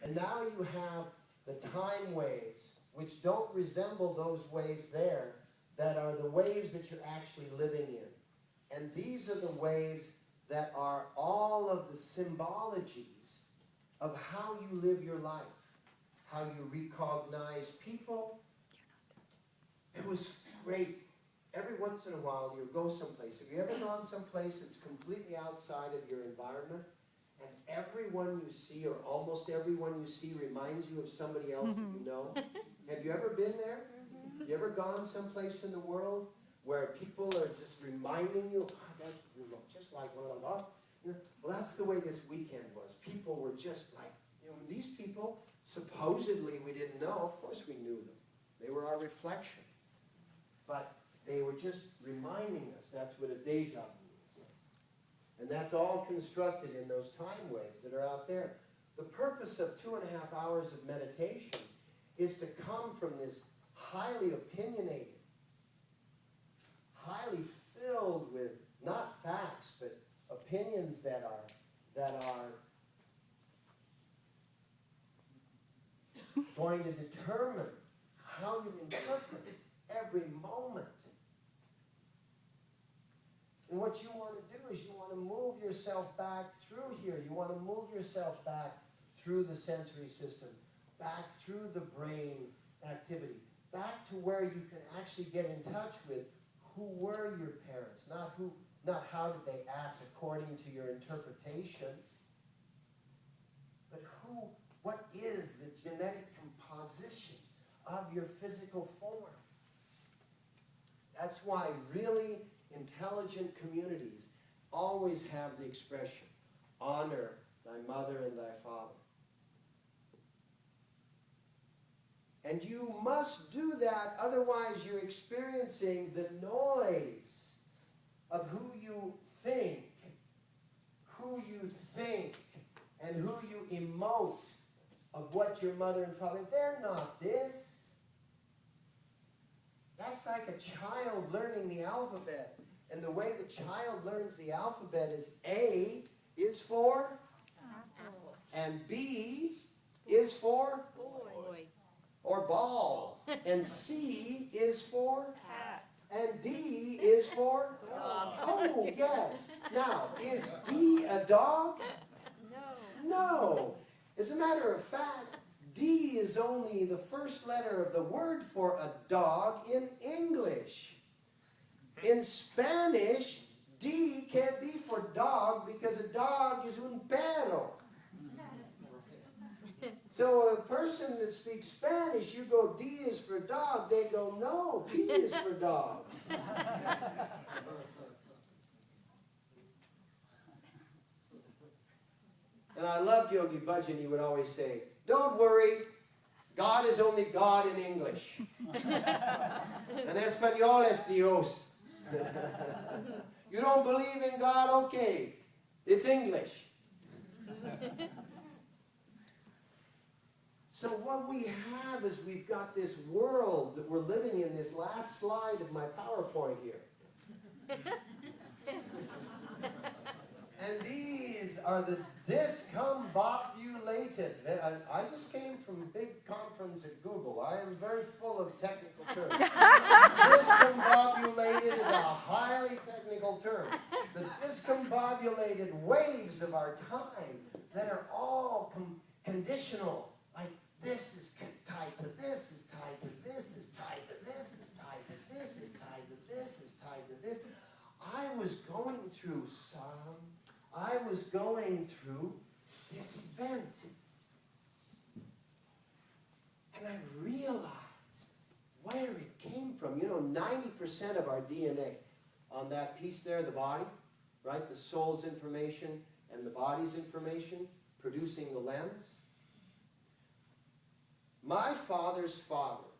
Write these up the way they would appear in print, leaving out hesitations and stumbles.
And now you have the time waves, which don't resemble those waves there, that are the waves that you're actually living in. And these are the waves that are all of the symbologies of how you live your life, how you recognize people. It was great. Every once in a while, you go someplace. Have you ever gone someplace that's completely outside of your environment, and everyone you see, or almost everyone you see, reminds you of somebody else that you know? Have you ever been there? Have you ever gone someplace in the world where people are just reminding you, oh, that's, you look just like one of them. You know, well, that's the way this weekend was. People were just like, you know, these people, supposedly we didn't know. Of course we knew them. They were our reflection. But they were just reminding us. That's what a deja vu is. And that's all constructed in those time waves that are out there. The purpose of 2.5 hours of meditation is to come from this highly opinionated, highly filled with not facts, but opinions that are going to determine how you interpret every moment. And what you want to do is you want to move yourself back through here. You want to move yourself back through the sensory system, back through the brain activity, back to where you can actually get in touch with who were your parents, not how did they act according to your interpretation, but what is the genetic composition of your physical form. That's why really intelligent communities always have the expression, honor thy mother and thy father. And you must do that, otherwise you're experiencing the noise of who you think, and who you emote of what your mother and father, they're not this. That's like a child learning the alphabet. And the way the child learns the alphabet is A is for apple, and B is for Boy. or ball, and C is for Cat. and D is for Dog. Oh, yes. Now, is D a dog? No. No. As a matter of fact, D is only the first letter of the word for a dog in English. In Spanish, D can't be for dog because a dog is un perro. So a person that speaks Spanish, you go, D is for dog. They go, no, P is for dog. And I loved Yogi Bhajan. He would always say, don't worry, God is only God in English. En español es Dios. You don't believe in God? Okay. It's English. So what we have is we've got this world that we're living in, this last slide of my PowerPoint here. And these are the discombobulated. I just came from a big conference at Google. I am very full of technical terms. Discombobulated is a highly technical term. The discombobulated waves of our time that are all conditional. Like this is tied to this, is tied to this, is tied to this, is tied to this, is tied to this, is tied to this. I was going through this event. And I realized where it came from. You know, 90% of our DNA on that piece there, the body, right? The soul's information and the body's information producing the lens. My father's father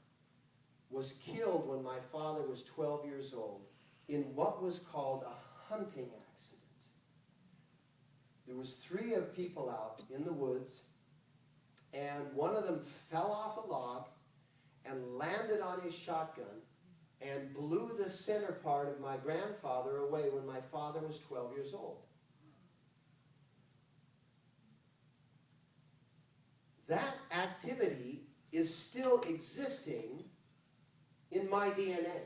was killed when my father was 12 years old in what was called a hunting accident. There was 3 people out in the woods, and one of them fell off a log and landed on his shotgun and blew the center part of my grandfather away when my father was 12 years old. that activity is still existing in my DNA.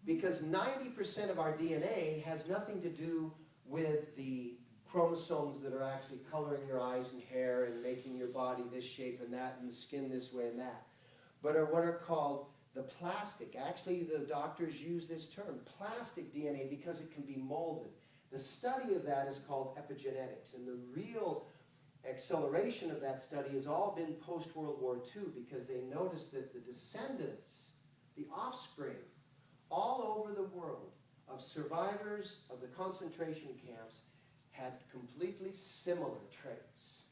Because 90% of our DNA has nothing to do with the chromosomes that are actually coloring your eyes and hair and making your body this shape and that and the skin this way and that. But are what are called the plastic. Actually, the doctors use this term, plastic DNA, because it can be molded. The study of that is called epigenetics. And the real acceleration of that study has all been post-World War II, because they noticed that the descendants, the offspring, all over the world of survivors of the concentration camps had completely similar traits,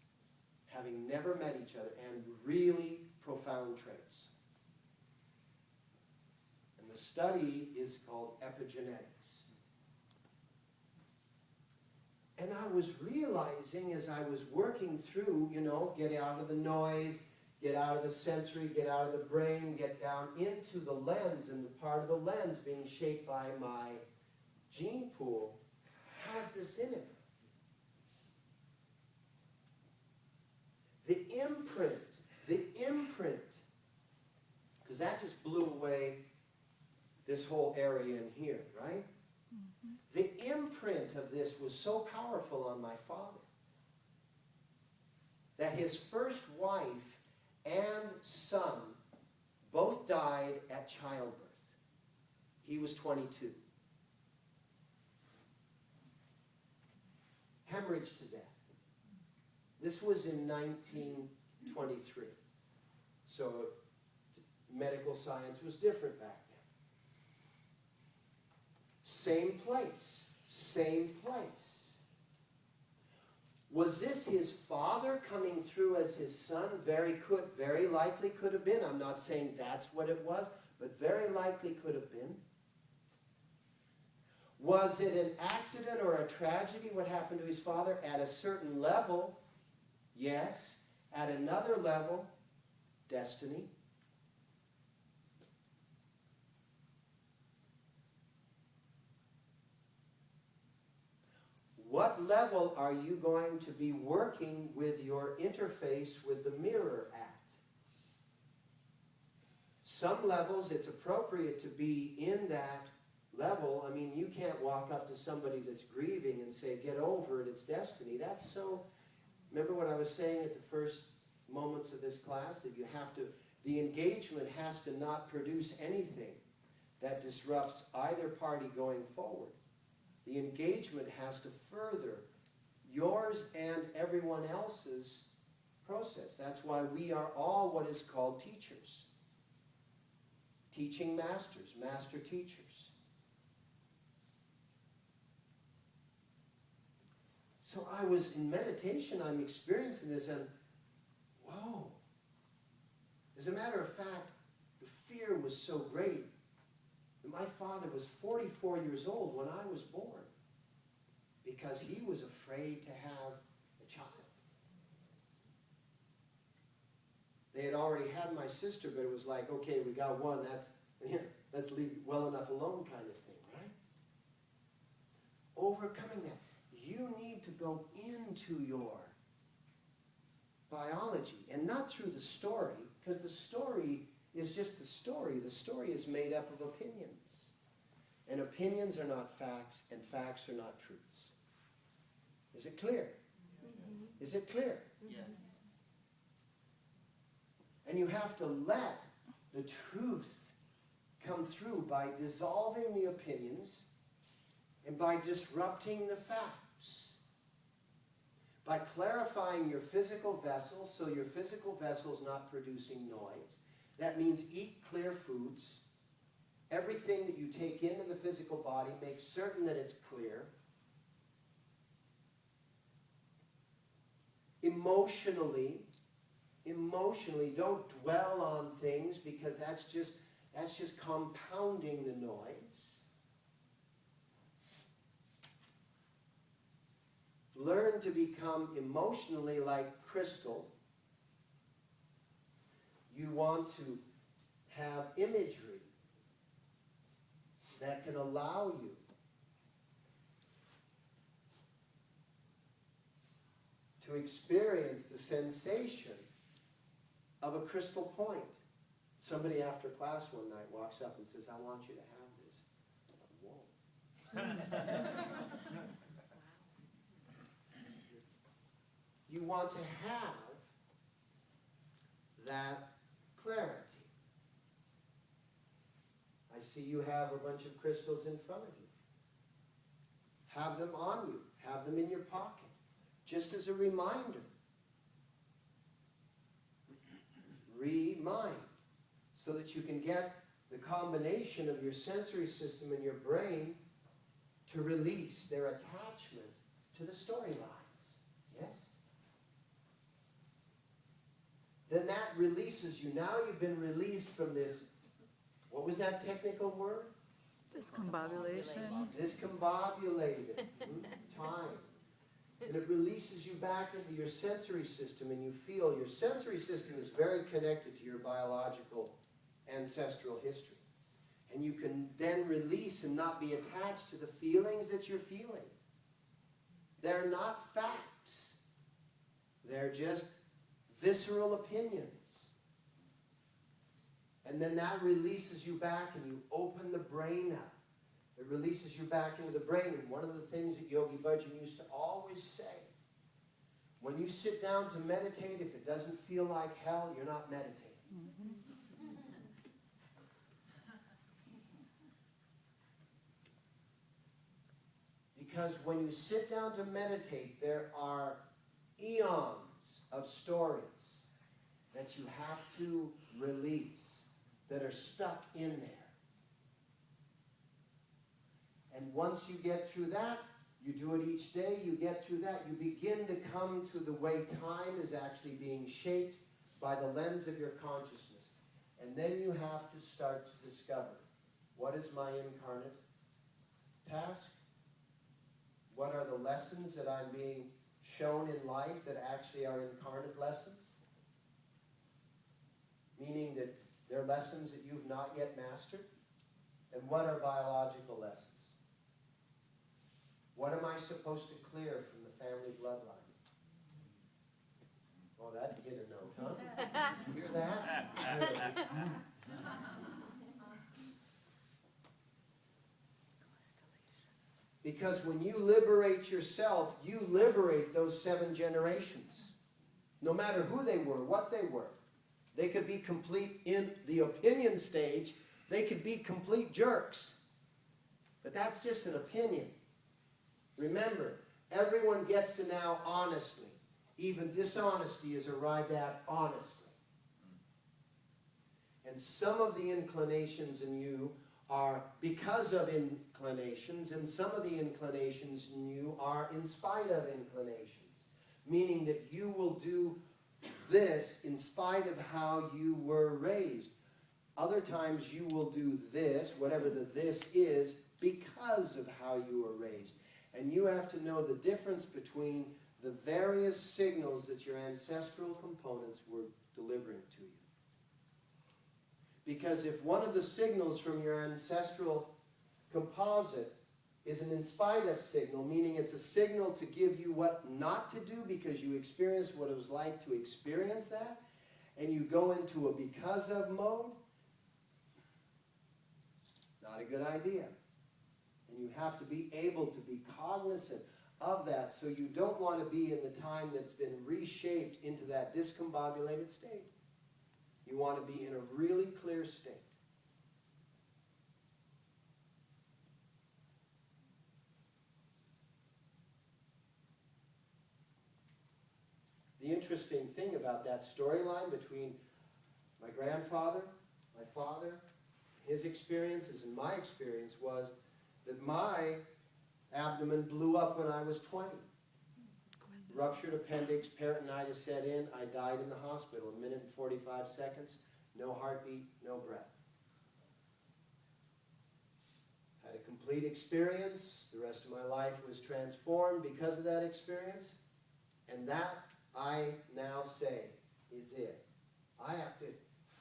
having never met each other, and really profound traits. And the study is called epigenetics. And I was realizing as I was working through, get out of the noise, get out of the sensory, get out of the brain, get down into the lens, and the part of the lens being shaped by my gene pool has this in it. The imprint, because that just blew away this whole area in here, right? Mm-hmm. The imprint of this was so powerful on my father that his first wife and son both died at childbirth. He was 22. Hemorrhaged to death. This was in 1923. So medical science was different back then. Same place. Same place. Was this his father coming through as his son? Very likely could have been. I'm not saying that's what it was, but very likely could have been. Was it an accident or a tragedy what happened to his father? At a certain level, yes. At another level, destiny. What level are you going to be working with your interface with the mirror at? Some levels, it's appropriate to be in that level. I mean, you can't walk up to somebody that's grieving and say, get over it, it's destiny. That's so... Remember what I was saying at the first moments of this class? That you have to... The engagement has to not produce anything that disrupts either party going forward. The engagement has to further yours and everyone else's process. That's why we are all what is called teachers. Teaching masters, master teachers. So I was in meditation, I'm experiencing this, and whoa. As a matter of fact, the fear was so great. My father was 44 years old when I was born because he was afraid to have a child. They had already had my sister, but it was like, okay, we got one, let's leave it well enough alone kind of thing, right? Overcoming that. You need to go into your biology and not through the story, because the story is just the story. The story is made up of opinions. And opinions are not facts, and facts are not truths. Is it clear? Mm-hmm. Is it clear? Yes. And you have to let the truth come through by dissolving the opinions and by disrupting the facts. By clarifying your physical vessel so your physical vessel is not producing noise. That means eat clear foods. Everything that you take into the physical body, make certain that it's clear. Emotionally, don't dwell on things, because that's just compounding the noise. Learn to become emotionally like crystal. You want to have imagery that can allow you to experience the sensation of a crystal point. Somebody after class one night walks up and says, I want you to have this. Whoa. You want to have that clarity. I see you have a bunch of crystals in front of you. Have them on you. Have them in your pocket. Just as a reminder. Remind. So that you can get the combination of your sensory system and your brain to release their attachment to the storylines. Yes? Then that releases you. Now you've been released from this, what was that technical word? Discombobulation. Discombobulated time. And it releases you back into your sensory system, and you feel your sensory system is very connected to your biological ancestral history. And you can then release and not be attached to the feelings that you're feeling. They're not facts. They're just visceral opinions. And then that releases you back, and you open the brain up. It releases you back into the brain. And one of the things that Yogi Bhajan used to always say, when you sit down to meditate, if it doesn't feel like hell, you're not meditating. Because when you sit down to meditate, there are eons of stories that you have to release that are stuck in there. And once you get through that, you do it each day, you get through that, you begin to come to the way time is actually being shaped by the lens of your consciousness. And then you have to start to discover, what is my incarnate task? What are the lessons that I'm being shown in life that actually are incarnate lessons? Meaning that they're lessons that you've not yet mastered? And what are biological lessons? What am I supposed to clear from the family bloodline? Oh, that hit a note, huh? Did you hear that? Good. Because when you liberate yourself, you liberate those 7 generations. No matter who they were, what they were. They could be complete in the opinion stage. They could be complete jerks. But that's just an opinion. Remember, everyone gets to now honestly. Even dishonesty is arrived at honestly. And some of the inclinations in you are because of inclinations, and some of the inclinations in you are in spite of inclinations. Meaning that you will do this in spite of how you were raised. Other times you will do this, whatever the this is, because of how you were raised. And you have to know the difference between the various signals that your ancestral components were delivering to you. Because if one of the signals from your ancestral composite is an in spite of signal, meaning it's a signal to give you what not to do because you experienced what it was like to experience that, and you go into a because of mode, not a good idea. And you have to be able to be cognizant of that, so you don't want to be in the time that's been reshaped into that discombobulated state. You want to be in a really clear state. The interesting thing about that storyline between my grandfather, my father, his experiences and my experience was that my abdomen blew up when I was 20. Ruptured appendix, peritonitis set in. I died in the hospital. 1 minute and 45 seconds. No heartbeat, no breath. Had a complete experience. The rest of my life was transformed because of that experience. And that, I now say, is it. I have to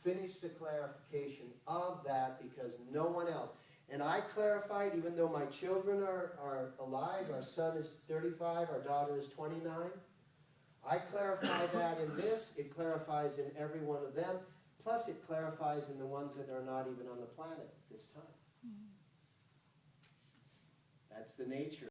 finish the clarification of that because no one else. And I clarified, even though my children are alive, our son is 35, our daughter is 29, I clarify that in this, it clarifies in every one of them, plus it clarifies in the ones that are not even on the planet at this time. That's the nature